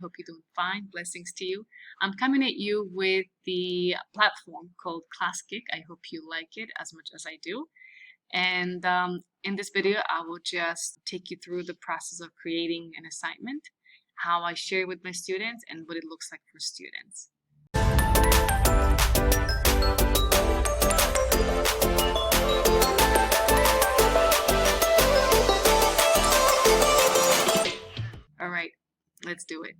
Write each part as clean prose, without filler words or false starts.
Hope you're doing fine. Blessings to you. I'm coming at you with the platform called Classkick. I hope you like it as much as I do. And in this video, I will just take you through the process of creating an assignment, how I share it with my students, and what it looks like for students. All right, let's do it.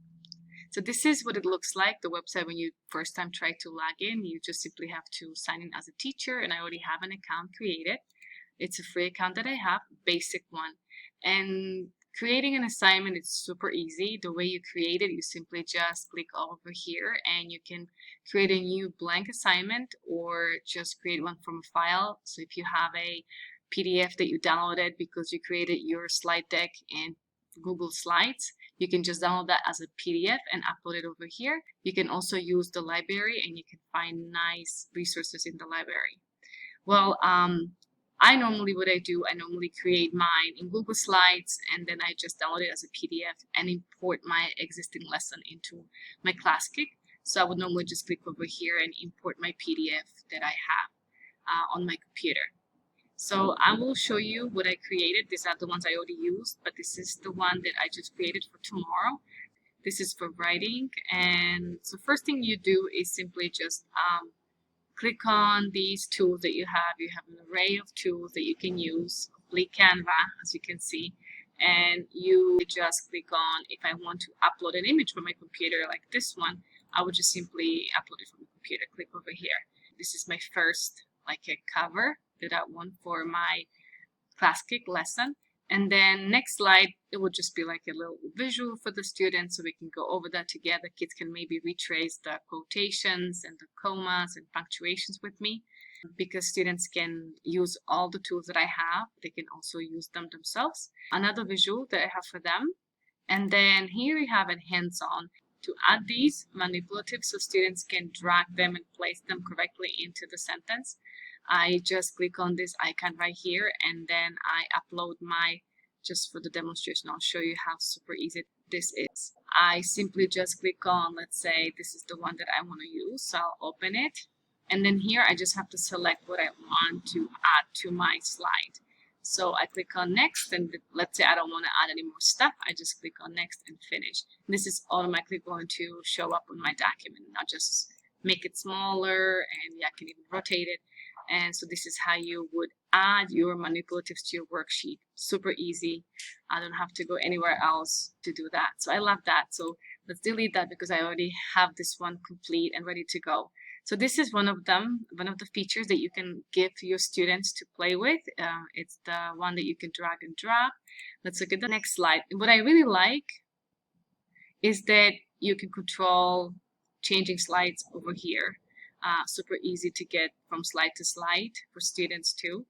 So this is what it looks like, the website when you first time try to log in. You just simply have to sign in as a teacher, and I already have an account created. It's a free account that I have, basic one. And creating an assignment is super easy. The way you create it, you simply just click over here and you can create a new blank assignment or just create one from a file. So if you have a PDF that you downloaded because you created your slide deck in Google Slides, you can just download that as a PDF and upload it over here. You can also use the library and you can find nice resources in the library. Well, I normally create mine in Google Slides and then I just download it as a PDF and import my existing lesson into my Classkick. So I would normally just click over here and import my PDF that I have on my computer. So I will show you what I created. These are the ones I already used, but this is the one that I just created for tomorrow. This is for writing. And so first thing you do is simply just click on these tools that you have. You have an array of tools that you can use, complete Canva, as you can see. And you just click on, if I want to upload an image from my computer like this one, I would just simply upload it from the computer. Click over here. This is my first like a cover that I want for my Classkick lesson. And then next slide, it will just be like a little visual for the students so we can go over that together. Kids can maybe retrace the quotations and the commas and punctuations with me. Because students can use all the tools that I have, they can also use them themselves. Another visual that I have for them. And then here we have a hands-on. To add these manipulative so students can drag them and place them correctly into the sentence, I just click on this icon right here and then I upload my, just for the demonstration, I'll show you how super easy this is. I simply just click on, let's say this is the one that I want to use, so I'll open it. And then here I just have to select what I want to add to my slide. So I click on next, and let's say I don't want to add any more stuff. I just click on next and finish. And this is automatically going to show up on my document. I'll just make it smaller and I can even rotate it. And so this is how you would add your manipulatives to your worksheet. Super easy. I don't have to go anywhere else to do that. So I love that. So let's delete that because I already have this one complete and ready to go. So this is one of them, one of the features that you can give to your students to play with. It's the one that you can drag and drop. Let's look at the next slide. What I really like is that you can control changing slides over here. Super easy to get from slide to slide for students too.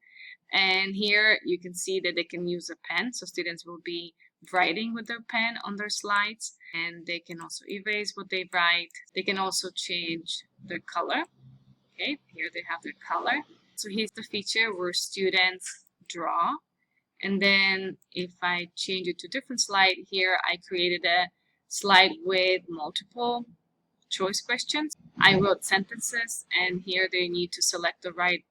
And here you can see that they can use a pen. So students will be writing with their pen on their slides, and they can also erase what they write. They can also change their color. Okay, here they have their color. So here's the feature where students draw. And then if I change it to a different slide, here I created a slide with multiple choice questions. I wrote sentences, and here they need to select the right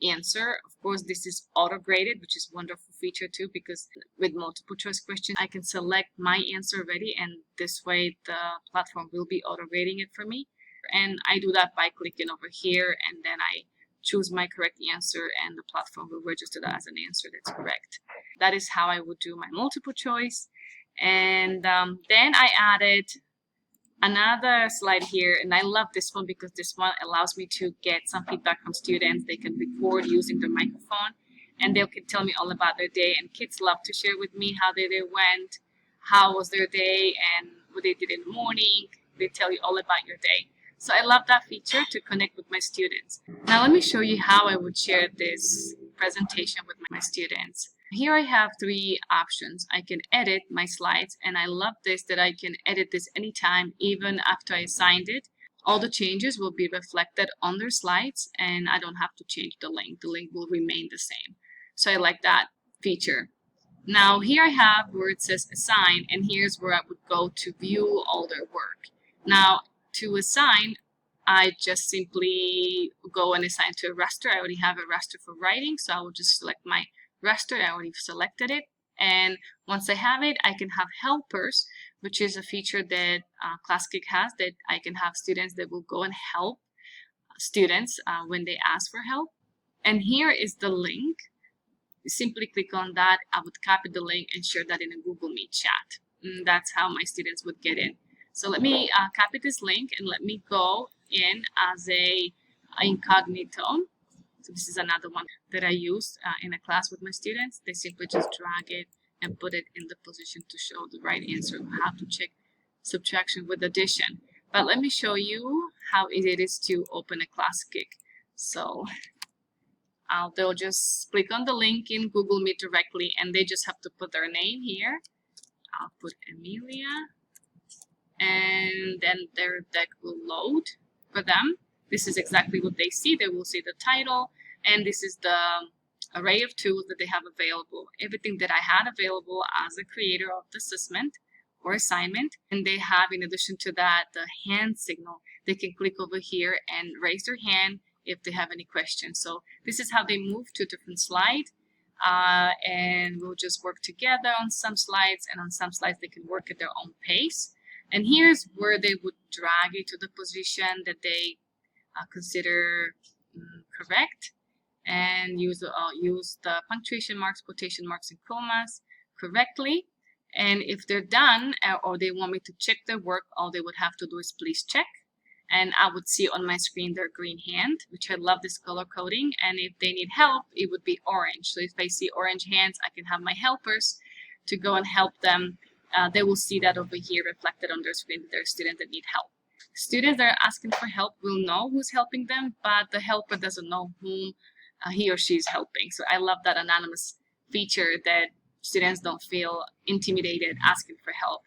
answer. Of course, this is auto-graded, which is a wonderful feature too, because with multiple choice questions, I can select my answer already, and this way the platform will be auto-grading it for me. And I do that by clicking over here, and then I choose my correct answer, and the platform will register that as an answer that's correct. That is how I would do my multiple choice. And then I added another slide here, and I love this one because this one allows me to get some feedback from students. They can record using their microphone, and they can tell me all about their day. And kids love to share with me how their day went, how was their day, and what they did in the morning. They tell you all about your day. So I love that feature to connect with my students. Now let me show you how I would share this presentation with my students. Here I have three options. I can edit my slides, and I love this that I can edit this anytime, even after I assigned it. All the changes will be reflected on their slides, and I don't have to change the link. The link will remain the same. So I like that feature. Now here I have where it says assign, and here's where I would go to view all their work. Now to assign, I just simply go and assign to a raster. I already have a raster for writing, so I will just select my raster. I already selected it. And once I have it, I can have helpers, which is a feature that Classkick has, that I can have students that will go and help students when they ask for help. And here is the link. You simply click on that. I would copy the link and share that in a Google Meet chat. And that's how my students would get in. So let me copy this link and let me go in as a incognito. So this is another one that I use in a class with my students. They simply just drag it and put it in the position to show the right answer of how to check subtraction with addition. But let me show you how easy it is to open a Classkick. So they'll just click on the link in Google Meet directly, and they just have to put their name here. I'll put Emilia, and then their deck will load for them. This is exactly what they see. They will see the title, and this is the array of tools that they have available. Everything that I had available as a creator of the assessment or assignment. And they have, in addition to that, the hand signal. They can click over here and raise their hand if they have any questions. So this is how they move to a different slide. And we'll just work together on some slides, and on some slides they can work at their own pace. And here's where they would drag it to the position that they consider correct, and use the punctuation marks, quotation marks, and commas correctly. And if they're done or they want me to check their work, all they would have to do is please check. And I would see on my screen their green hand, which I love this color coding. And if they need help, it would be orange. So if I see orange hands, I can have my helpers to go and help them. They will see that over here reflected on their screen, that they're students that need help. Students that are asking for help will know who's helping them, but the helper doesn't know whom he or she is helping. So I love that anonymous feature, that students don't feel intimidated asking for help.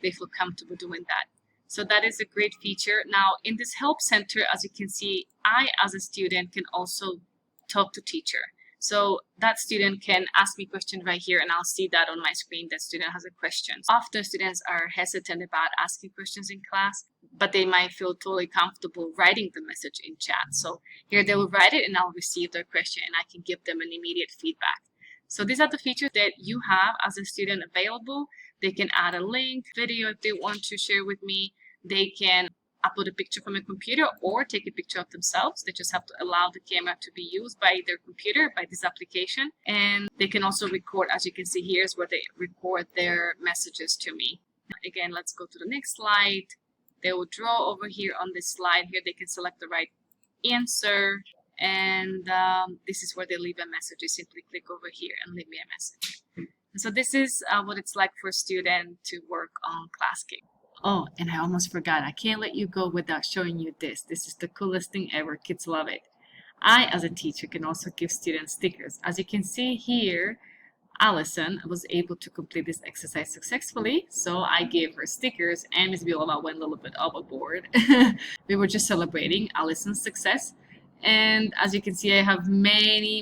They feel comfortable doing that. So that is a great feature. Now in this help center, as you can see, I as a student can also talk to teacher. So that student can ask me a question right here, and I'll see that on my screen that student has a question. Often students are hesitant about asking questions in class, but they might feel totally comfortable writing the message in chat. So here they will write it and I'll receive their question, and I can give them an immediate feedback. So these are the features that you have as a student available. They can add a link, video if they want to share with me. They can upload a picture from a computer or take a picture of themselves. They just have to allow the camera to be used by their computer, by this application. And they can also record, as you can see here is where they record their messages to me. Again, let's go to the next slide. They will draw over here on this slide. Here they can select the right answer. And this is where they leave a message. You simply click over here and leave me a message. And so this is what it's like for a student to work on Classkick. Oh, and I almost forgot. I can't let you go without showing you this. This is the coolest thing ever. Kids love it. I, as a teacher, can also give students stickers. As you can see here, Allison was able to complete this exercise successfully, so I gave her stickers, and Ms. Viloma went a little bit overboard. We were just celebrating Allison's success. And as you can see, I have many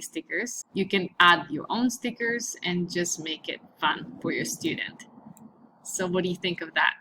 stickers. You can add your own stickers and just make it fun for your student. So what do you think of that?